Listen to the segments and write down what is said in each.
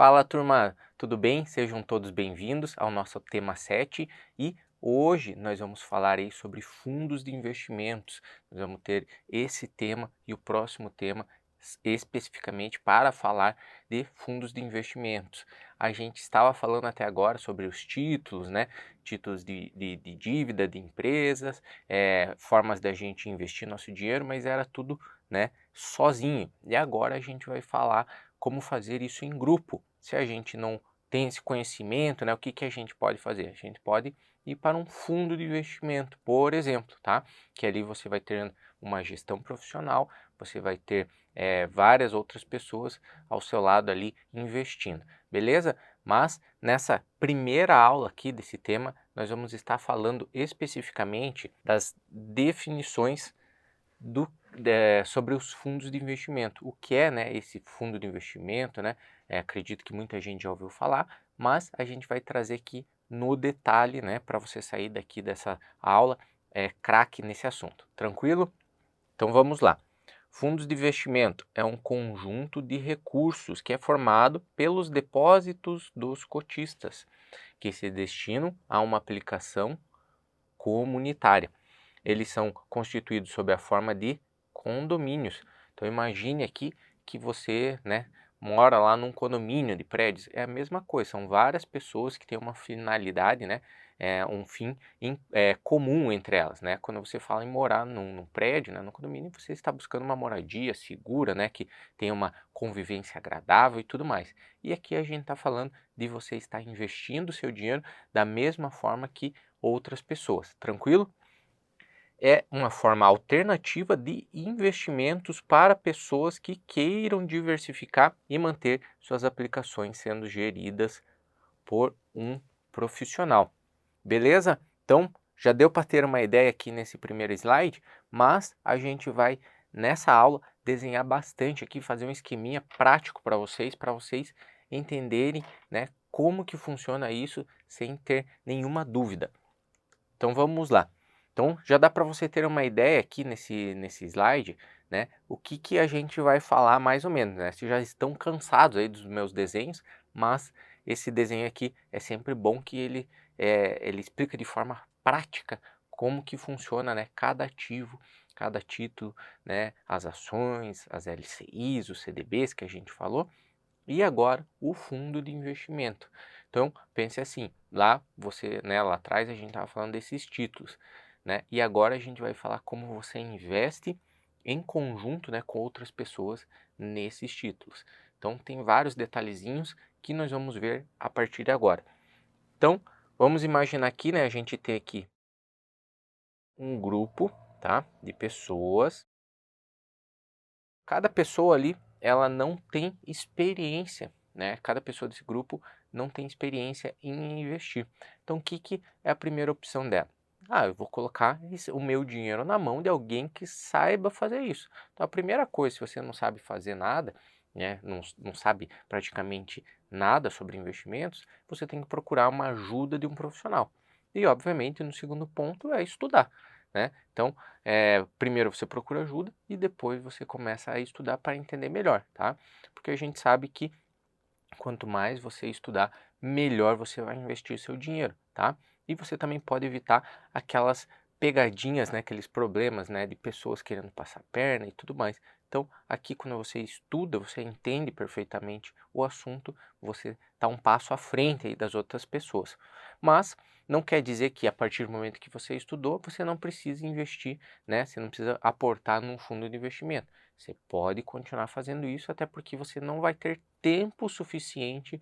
Fala turma, tudo bem? Sejam todos bem-vindos ao nosso tema 7 e hoje nós vamos falar aí sobre fundos de investimentos. Nós vamos ter esse tema e o próximo tema especificamente para falar de fundos de investimentos. A gente estava falando até agora sobre os títulos, né? Títulos de dívida de empresas, formas da gente investir nosso dinheiro, mas era tudo, né, sozinho. E agora a gente vai falar como fazer isso em grupo. Se a gente não tem esse conhecimento, né, o que a gente pode fazer? A gente pode ir para um fundo de investimento, por exemplo, tá? Que ali você vai ter uma gestão profissional, você vai ter várias outras pessoas ao seu lado ali investindo, beleza? Mas nessa primeira aula aqui desse tema, nós vamos estar falando especificamente das definições sobre os fundos de investimento. O que é, né, esse fundo de investimento, né? Acredito que muita gente já ouviu falar, mas a gente vai trazer aqui no detalhe, né, para você sair daqui dessa aula craque nesse assunto. Tranquilo? Então vamos lá. Fundos de investimento é um conjunto de recursos que é formado pelos depósitos dos cotistas, que se destinam a uma aplicação comunitária. Eles são constituídos sob a forma de condomínios. Então imagine aqui que você, né, mora lá num condomínio de prédios. É a mesma coisa, são várias pessoas que têm uma finalidade, né, um fim comum entre elas, né? Quando você fala em morar num prédio, né, num condomínio, você está buscando uma moradia segura, né, que tenha uma convivência agradável e tudo mais. E aqui a gente está falando de você estar investindo seu dinheiro da mesma forma que outras pessoas. Tranquilo? É uma forma alternativa de investimentos para pessoas que queiram diversificar e manter suas aplicações sendo geridas por um profissional. Beleza? Então, já deu para ter uma ideia aqui nesse primeiro slide, mas a gente vai nessa aula desenhar bastante aqui, fazer um esqueminha prático para vocês entenderem, né, como que funciona isso sem ter nenhuma dúvida. Então vamos lá. Então já dá para você ter uma ideia aqui nesse slide, né, o que a gente vai falar mais ou menos, né? Vocês já estão cansados aí dos meus desenhos, mas esse desenho aqui é sempre bom que ele explica de forma prática como que funciona, né, cada ativo, cada título, né, as ações, as LCIs, os CDBs que a gente falou, e agora o fundo de investimento. Então pense assim, lá atrás a gente estava falando desses títulos, né? E agora a gente vai falar como você investe em conjunto, né, com outras pessoas nesses títulos. Então tem vários detalhezinhos que nós vamos ver a partir de agora. Então vamos imaginar aqui, né, a gente tem aqui um grupo, tá, de pessoas. Cada pessoa ali, ela não tem experiência, né? Cada pessoa desse grupo não tem experiência em investir. Então, o que é a primeira opção dela? Ah, eu vou colocar o meu dinheiro na mão de alguém que saiba fazer isso. Então, a primeira coisa, se você não sabe fazer nada, né, não sabe praticamente nada sobre investimentos, você tem que procurar uma ajuda de um profissional. E, obviamente, no segundo ponto é estudar, né? Então, primeiro você procura ajuda e depois você começa a estudar para entender melhor, tá? Porque a gente sabe que quanto mais você estudar, melhor você vai investir seu dinheiro, tá? E você também pode evitar aquelas pegadinhas, né, aqueles problemas, né, de pessoas querendo passar perna e tudo mais. Então, aqui quando você estuda, você entende perfeitamente o assunto, você está um passo à frente aí das outras pessoas. Mas não quer dizer que a partir do momento que você estudou, você não precisa investir, né? Você não precisa aportar num fundo de investimento. Você pode continuar fazendo isso, até porque você não vai ter tempo suficiente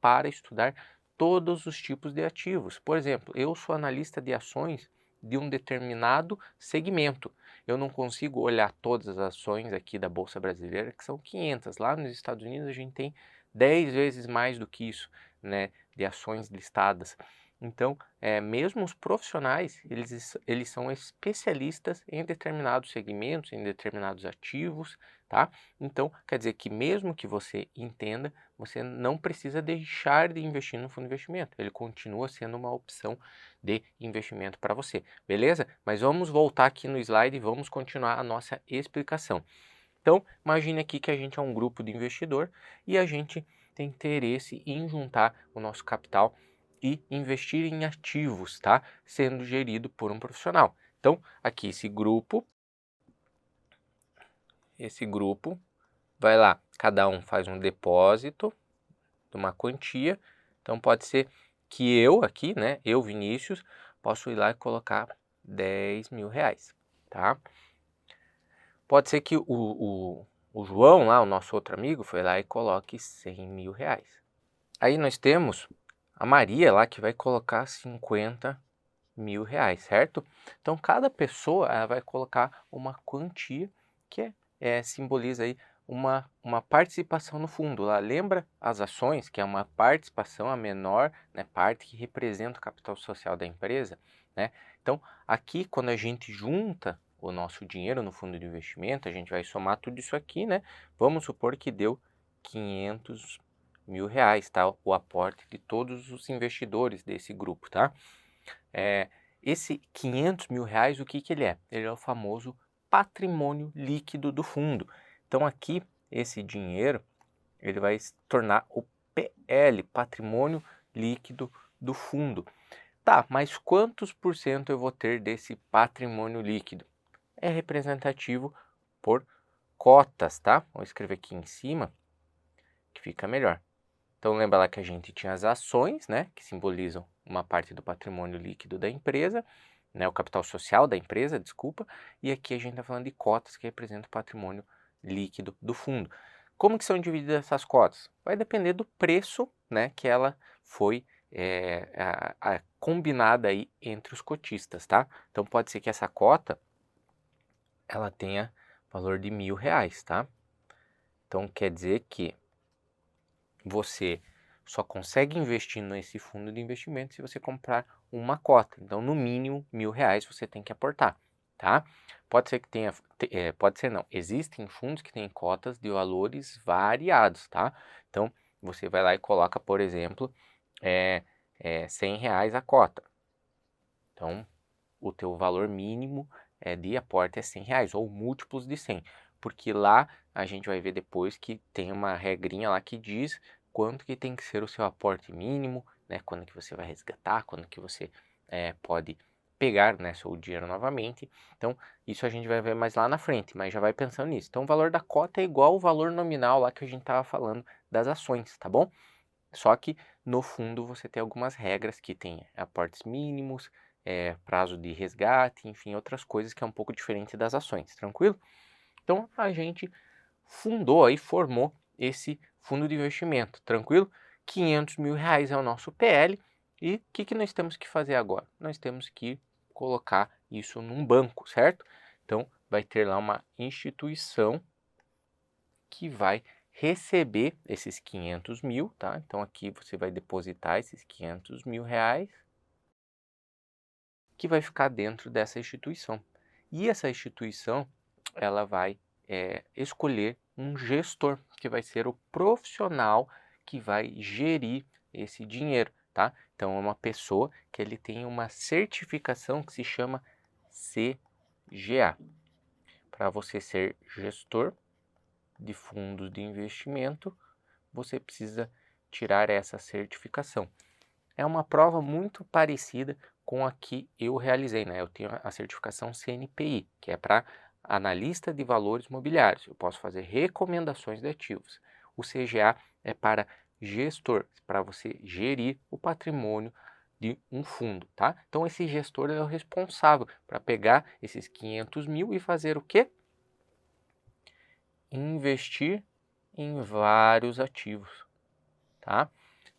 para estudar todos os tipos de ativos. Por exemplo, eu sou analista de ações de um determinado segmento. Eu não consigo olhar todas as ações aqui da Bolsa Brasileira, que são 500. Lá nos Estados Unidos a gente tem 10 vezes mais do que isso, né, de ações listadas. Então, mesmo os profissionais, eles são especialistas em determinados segmentos, em determinados ativos, tá? Então, quer dizer que mesmo que você entenda, você não precisa deixar de investir no fundo de investimento. Ele continua sendo uma opção de investimento para você, beleza? Mas vamos voltar aqui no slide e vamos continuar a nossa explicação. Então, imagine aqui que a gente é um grupo de investidor e a gente tem interesse em juntar o nosso capital e investir em ativos, tá? Sendo gerido por um profissional. Então, aqui esse grupo vai lá, cada um faz um depósito de uma quantia. Então, pode ser que eu aqui, né, eu, Vinícius, posso ir lá e colocar 10 mil reais, tá? Pode ser que o João lá, o nosso outro amigo, foi lá e coloque 100 mil reais. Aí nós temos a Maria lá que vai colocar 50 mil reais, certo? Então, cada pessoa ela vai colocar uma quantia que simboliza aí uma participação no fundo. Lá, lembra as ações, que é uma participação, a menor, né, parte que representa o capital social da empresa, né? Então, aqui, quando a gente junta o nosso dinheiro no fundo de investimento, a gente vai somar tudo isso aqui, né? Vamos supor que deu 500 mil reais, tá? O aporte de todos os investidores desse grupo, tá? Esse 500 mil reais, o que ele é? Ele é o famoso patrimônio líquido do fundo. Então aqui, esse dinheiro, ele vai se tornar o PL, patrimônio líquido do fundo. Tá, mas quantos por cento eu vou ter desse patrimônio líquido? É representativo por cotas, tá? Vou escrever aqui em cima, que fica melhor. Então lembra lá que a gente tinha as ações, né, que simbolizam uma parte do patrimônio líquido da empresa, né, o capital social da empresa, desculpa, e aqui a gente está falando de cotas que representam o patrimônio líquido do fundo. Como que são divididas essas cotas? Vai depender do preço, né, que ela foi combinada aí entre os cotistas, tá? Então pode ser que essa cota ela tenha valor de R$ 1.000, tá? Então quer dizer que você só consegue investir nesse fundo de investimento se você comprar uma cota. Então, no mínimo R$ 1.000 você tem que aportar, tá? Pode ser que tenha, pode ser não. Existem fundos que têm cotas de valores variados, tá? Então, você vai lá e coloca, por exemplo, R$ 100 a cota. Então, o teu valor mínimo de aporte é R$ 100 ou múltiplos de 100, porque lá a gente vai ver depois que tem uma regrinha lá que diz quanto que tem que ser o seu aporte mínimo, né? Quando que você vai resgatar, quando que você pode pegar, né, seu dinheiro novamente. Então, isso a gente vai ver mais lá na frente, mas já vai pensando nisso. Então, o valor da cota é igual ao valor nominal lá que a gente estava falando das ações, tá bom? Só que no fundo você tem algumas regras que tem aportes mínimos, prazo de resgate, enfim, outras coisas que é um pouco diferente das ações, tranquilo? Então a gente fundou aí, formou esse fundo de investimento, tranquilo? 500 mil reais é o nosso PL e o que nós temos que fazer agora? Nós temos que colocar isso num banco, certo? Então vai ter lá uma instituição que vai receber esses 500 mil, tá? Então aqui você vai depositar esses 500 mil reais que vai ficar dentro dessa instituição. E essa instituição, ela vai escolher um gestor, que vai ser o profissional que vai gerir esse dinheiro, tá? Então é uma pessoa que ele tem uma certificação que se chama CGA. Para você ser gestor de fundos de investimento, você precisa tirar essa certificação. É uma prova muito parecida com a que eu realizei, né? Eu tenho a certificação CNPI, que é para analista de valores mobiliários. Eu posso fazer recomendações de ativos. O CGA é para gestor, para você gerir o patrimônio de um fundo, tá? Então esse gestor é o responsável para pegar esses 500 mil e fazer o quê? Investir em vários ativos, tá?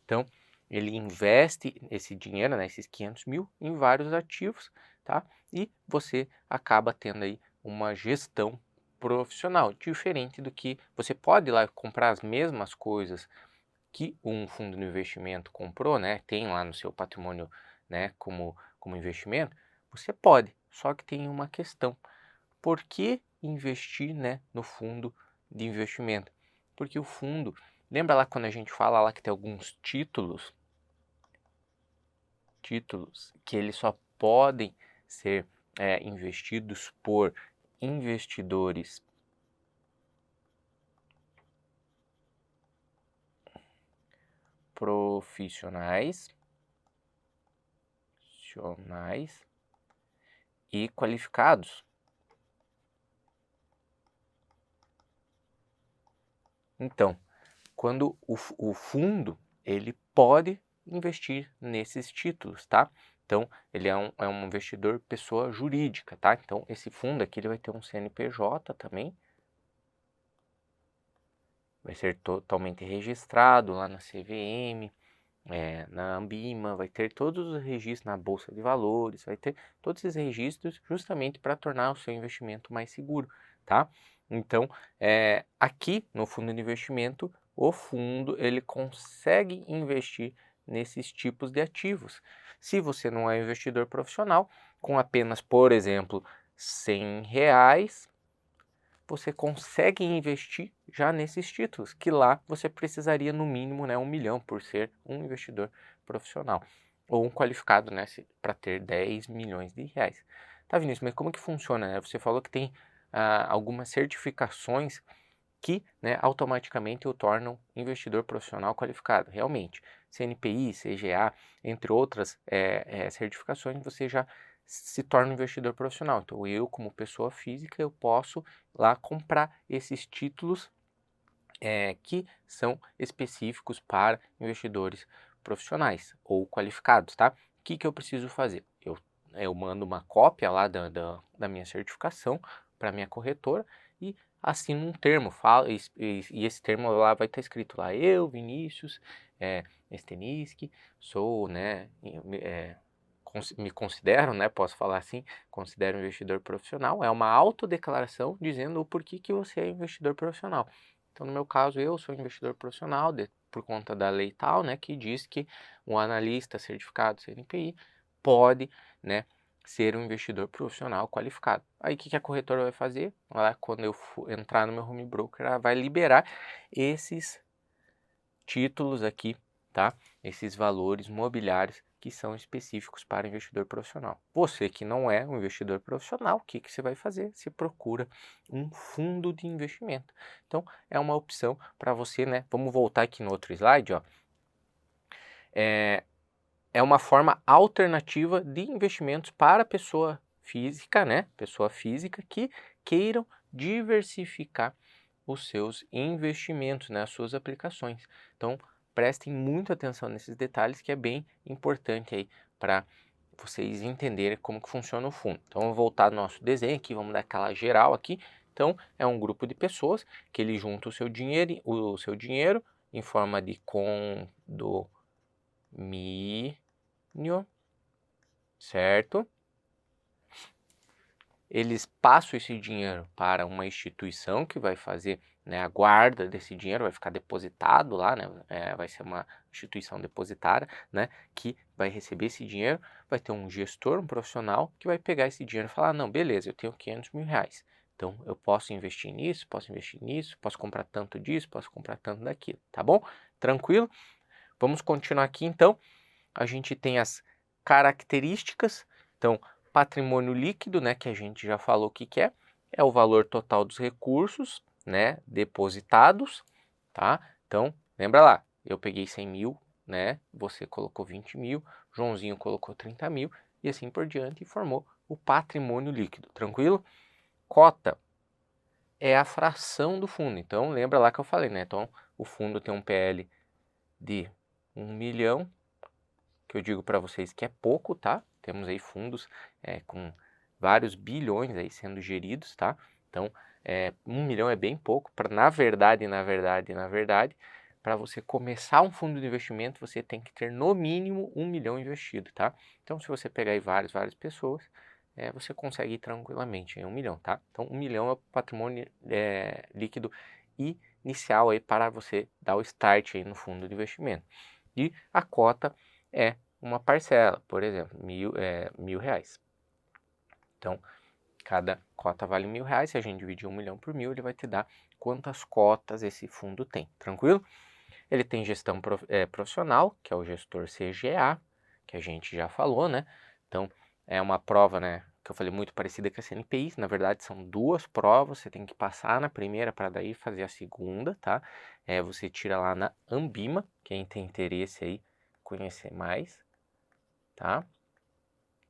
Então, ele investe esse dinheiro, né, esses 500 mil, em vários ativos, tá? E você acaba tendo aí uma gestão profissional, diferente do que você pode ir lá comprar as mesmas coisas que um fundo de investimento comprou, né? Tem lá no seu patrimônio, né, como investimento. Você pode, só que tem uma questão. Por que investir, né, no fundo de investimento? Porque o fundo, lembra lá quando a gente fala lá que tem alguns títulos que eles só podem ser investidos por investidores profissionais e qualificados. Então, quando o fundo, ele pode investir nesses títulos, tá? Então, ele é um investidor pessoa jurídica, tá? Então, esse fundo aqui ele vai ter um CNPJ também, vai ser totalmente registrado lá na CVM, na Ambima, vai ter todos os registros na Bolsa de Valores, vai ter todos esses registros justamente para tornar o seu investimento mais seguro, tá? Então, aqui no fundo de investimento, o fundo ele consegue investir nesses tipos de ativos. Se você não é investidor profissional, com apenas, por exemplo, R$ 100, você consegue investir já nesses títulos, que lá você precisaria no mínimo, né, 1 milhão por ser um investidor profissional, ou um qualificado, né, para ter 10 milhões de reais. Tá, Vinícius, mas como que funciona, né? Você falou que tem algumas certificações que, né, automaticamente o tornam investidor profissional qualificado. Realmente, CNPI, CGA, entre outras certificações, você já se torna um investidor profissional. Então, eu, como pessoa física, eu posso lá comprar esses títulos que são específicos para investidores profissionais ou qualificados, tá? O que eu preciso fazer? Eu mando uma cópia lá da minha certificação para minha corretora e assino um termo, e esse termo lá vai estar escrito lá, eu, Vinícius Steniski, sou, né, me considero, né, posso falar assim, considero um investidor profissional, é uma autodeclaração dizendo o porquê que você é investidor profissional. Então, no meu caso, eu sou investidor profissional por conta da lei tal, né, que diz que um analista certificado CNPI pode, né, ser um investidor profissional qualificado. Aí, o que a corretora vai fazer? Ela, quando eu entrar no meu home broker, ela vai liberar esses títulos aqui, tá? Esses valores mobiliários que são específicos para investidor profissional. Você que não é um investidor profissional, o que você vai fazer? Você procura um fundo de investimento. Então, é uma opção para você, né? Vamos voltar aqui no outro slide, ó. É uma forma alternativa de investimentos para pessoa física, né? Pessoa física que queiram diversificar os seus investimentos, né? As suas aplicações. Então, prestem muita atenção nesses detalhes que é bem importante aí para vocês entenderem como que funciona o fundo. Então, vamos voltar no nosso desenho aqui, vamos dar aquela geral aqui. Então, é um grupo de pessoas que ele junta o seu dinheiro em forma de condomínio, certo? Eles passam esse dinheiro para uma instituição que vai fazer, né, a guarda desse dinheiro, vai ficar depositado lá, né, vai ser uma instituição depositária, né, que vai receber esse dinheiro, vai ter um gestor, um profissional, que vai pegar esse dinheiro e falar, não, beleza, eu tenho 500 mil reais, então eu posso investir nisso, posso comprar tanto disso, posso comprar tanto daquilo, tá bom? Tranquilo? Vamos continuar aqui, então. A gente tem as características, então, patrimônio líquido, né, que a gente já falou o que é o valor total dos recursos, né, depositados, tá? Então, lembra lá, eu peguei 100 mil, né, você colocou 20 mil, Joãozinho colocou 30 mil, e assim por diante, e formou o patrimônio líquido, tranquilo? Cota é a fração do fundo, então, lembra lá que eu falei, né, então, o fundo tem um PL de 1 milhão, que eu digo para vocês que é pouco, tá? Temos aí fundos com vários bilhões aí sendo geridos, tá? Então, 1 milhão é bem pouco, na verdade, para você começar um fundo de investimento, você tem que ter no mínimo 1 milhão investido, tá? Então, se você pegar aí várias pessoas, você consegue ir tranquilamente em 1 milhão, tá? Então, 1 milhão é o patrimônio líquido inicial aí para você dar o start aí no fundo de investimento. E a cota é uma parcela, por exemplo, R$ 1.000. Então, cada cota vale R$ 1.000. Se a gente dividir 1 milhão por 1.000, ele vai te dar quantas cotas esse fundo tem, tranquilo? Ele tem gestão profissional, que é o gestor CGA, que a gente já falou, né? Então, é uma prova, né, que eu falei, muito parecida com a CNPI. Na verdade, são duas provas, você tem que passar na primeira para daí fazer a segunda, tá? Você tira lá na Ambima, quem tem interesse aí conhecer mais, tá?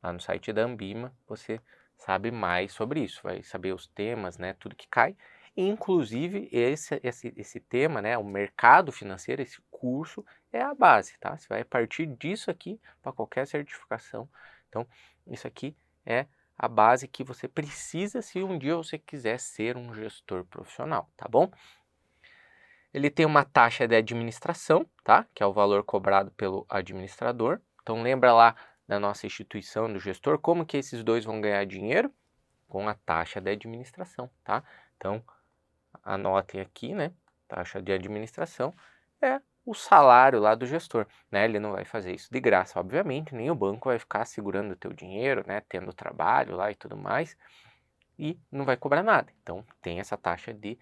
Lá no site da Ambima você sabe mais sobre isso, vai saber os temas, né? Tudo que cai. Inclusive, esse tema, né? O mercado financeiro, esse curso é a base, tá? Você vai partir disso aqui para qualquer certificação. Então, isso aqui é a base que você precisa se um dia você quiser ser um gestor profissional, tá bom? Ele tem uma taxa de administração, tá? Que é o valor cobrado pelo administrador. Então, lembra lá da nossa instituição do gestor, como que esses dois vão ganhar dinheiro? Com a taxa de administração, tá? Então, anotem aqui, né? Taxa de administração é o salário lá do gestor, né? Ele não vai fazer isso de graça, obviamente, nem o banco vai ficar segurando o teu dinheiro, né? Tendo trabalho lá e tudo mais, e não vai cobrar nada. Então, tem essa taxa de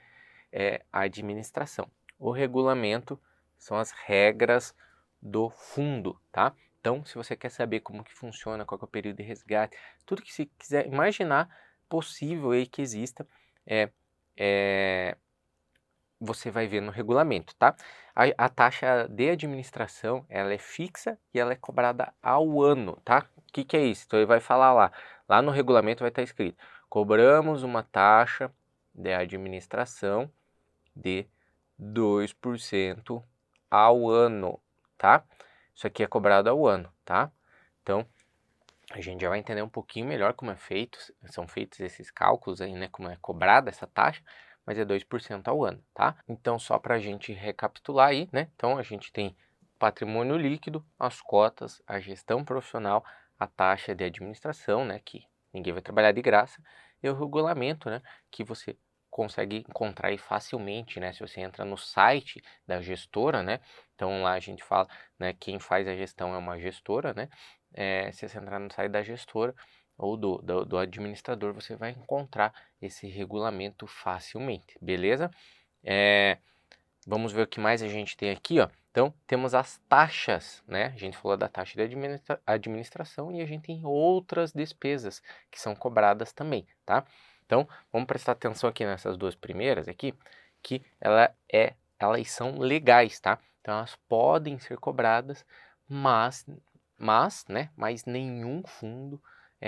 administração. O regulamento são as regras do fundo, tá? Então, se você quer saber como que funciona, qual que é o período de resgate, tudo que você quiser imaginar possível aí que exista, você vai ver no regulamento, tá? A taxa de administração, ela é fixa e ela é cobrada ao ano, tá? O que é isso? Então, ele vai falar lá no regulamento vai estar escrito, cobramos uma taxa de administração de 2% ao ano, tá? Isso aqui é cobrado ao ano, tá? Então, a gente já vai entender um pouquinho melhor como são feitos esses cálculos aí, né? Como é cobrada essa taxa, mas é 2% ao ano, tá? Então, só para a gente recapitular aí, né? Então, a gente tem patrimônio líquido, as cotas, a gestão profissional, a taxa de administração, né? Que ninguém vai trabalhar de graça, e o regulamento, né? Que você consegue encontrar aí facilmente, né? Se você entra no site da gestora, né? Então, lá a gente fala, né? Quem faz a gestão é uma gestora, né? Se você entrar no site da gestora ou do administrador, você vai encontrar esse regulamento facilmente, beleza? Vamos ver o que mais a gente tem aqui, ó. Então, temos as taxas, né? A gente falou da taxa de administração e a gente tem outras despesas que são cobradas também, tá? Então, vamos prestar atenção aqui nessas duas primeiras aqui, que elas são legais, tá? Então, elas podem ser cobradas, mas nenhum fundo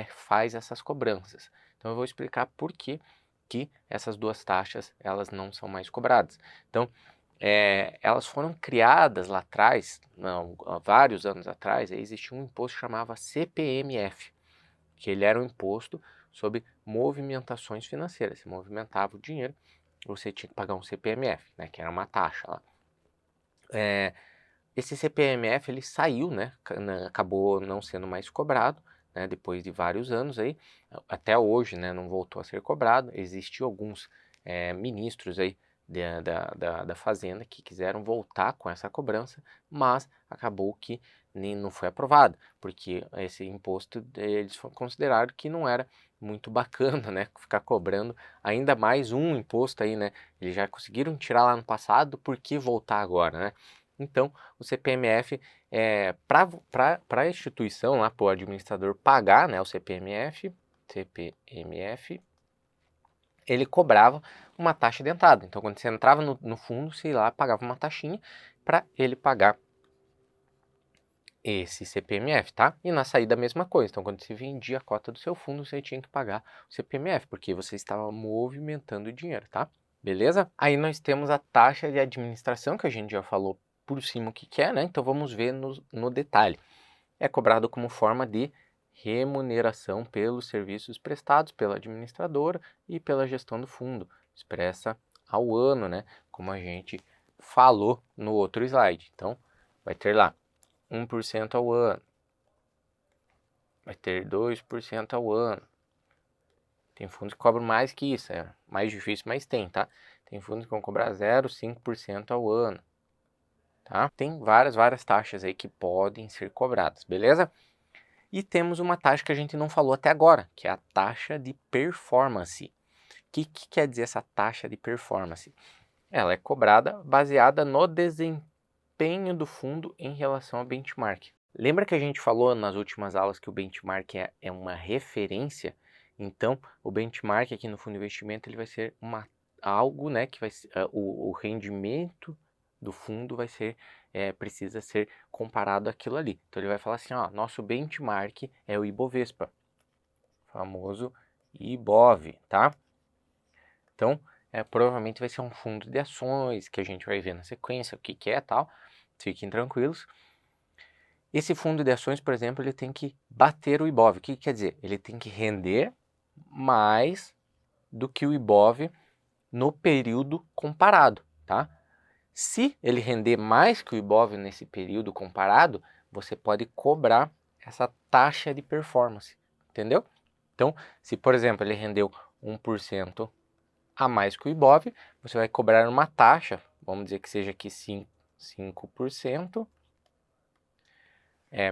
faz essas cobranças. Então, eu vou explicar por que essas duas taxas elas não são mais cobradas. Então, elas foram criadas lá atrás, há vários anos atrás, existia um imposto que chamava CPMF, que ele era um imposto sobre movimentações financeiras. Você movimentava o dinheiro, você tinha que pagar um CPMF, né, que era uma taxa lá. Esse CPMF ele saiu, né, acabou não sendo mais cobrado, né, depois de vários anos aí, até hoje, né, não voltou a ser cobrado. Existiam alguns ministros aí da Fazenda que quiseram voltar com essa cobrança, mas acabou que nem não foi aprovado, porque esse imposto eles consideraram que não era muito bacana, né, ficar cobrando ainda mais um imposto aí, né, eles já conseguiram tirar lá no passado, por que voltar agora, né? Então, o CPMF, para a instituição, lá para o administrador pagar, né, o CPMF, ele cobrava uma taxa de entrada. Então, quando você entrava no fundo, você ia lá pagava uma taxinha para ele pagar esse CPMF, tá? E na saída a mesma coisa. Então, quando você vendia a cota do seu fundo, você tinha que pagar o CPMF, porque você estava movimentando o dinheiro, tá? Beleza? Aí nós temos a taxa de administração, que a gente já falou por cima o que é, né? Então, vamos ver no detalhe. É cobrado como forma de remuneração pelos serviços prestados pela administradora e pela gestão do fundo, expressa ao ano, né? Como a gente falou no outro slide. Então, vai ter lá 1% ao ano, vai ter 2% ao ano. Tem fundos que cobram mais que isso, é mais difícil, mas tem, tá? Tem fundos que vão cobrar 0,5% ao ano, tá? Tem várias taxas aí que podem ser cobradas, beleza? E temos uma taxa que a gente não falou até agora, que é a taxa de performance. O que quer dizer essa taxa de performance? Ela é cobrada baseada no desempenho do fundo em relação ao benchmark. Lembra que a gente falou nas últimas aulas que o benchmark é uma referência? Então, o benchmark aqui no fundo de investimento ele vai ser algo, né, que vai o rendimento do fundo vai ser precisa ser comparado àquilo ali. Então ele vai falar assim, ó, nosso benchmark é o Ibovespa, famoso Ibov, tá? Então, provavelmente vai ser um fundo de ações que a gente vai ver na sequência, o que que é tal, fiquem tranquilos. Esse fundo de ações, por exemplo, ele tem que bater o Ibov. O que quer dizer? Ele tem que render mais do que o Ibov no período comparado, tá? Se ele render mais que o Ibov nesse período comparado, você pode cobrar essa taxa de performance, entendeu? Então, se por exemplo ele rendeu 1% a mais que o Ibov, você vai cobrar uma taxa, vamos dizer que seja aqui 5%,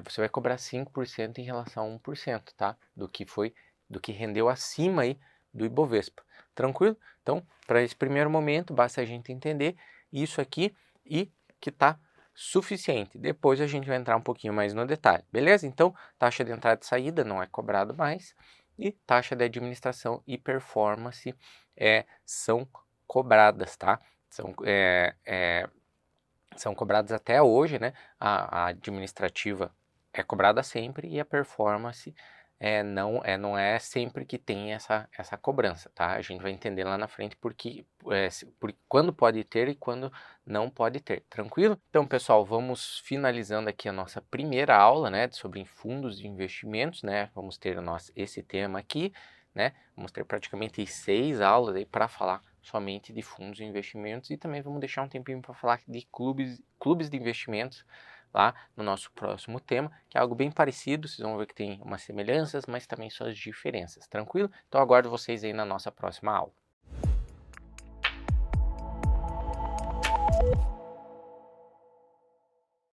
você vai cobrar 5% em relação a 1%, tá? Do que rendeu acima aí do Ibovespa. Tranquilo? Então, para esse primeiro momento, basta a gente entender isso aqui e que tá suficiente. Depois a gente vai entrar um pouquinho mais no detalhe, beleza? Então, taxa de entrada e saída não é cobrado mais e taxa de administração e performance são cobradas, tá? São cobradas até hoje, né? A administrativa é cobrada sempre e a performance não é sempre que tem essa cobrança, tá? A gente vai entender lá na frente quando pode ter e quando não pode ter, tranquilo? Então, pessoal, vamos finalizando aqui a nossa primeira aula, né, sobre fundos de investimentos, né? Vamos ter esse tema aqui, né? Vamos ter praticamente 6 aulas aí para falar somente de fundos de investimentos e também vamos deixar um tempinho para falar de clubes de investimentos lá no nosso próximo tema, que é algo bem parecido, vocês vão ver que tem umas semelhanças, mas também suas diferenças, tranquilo? Então aguardo vocês aí na nossa próxima aula.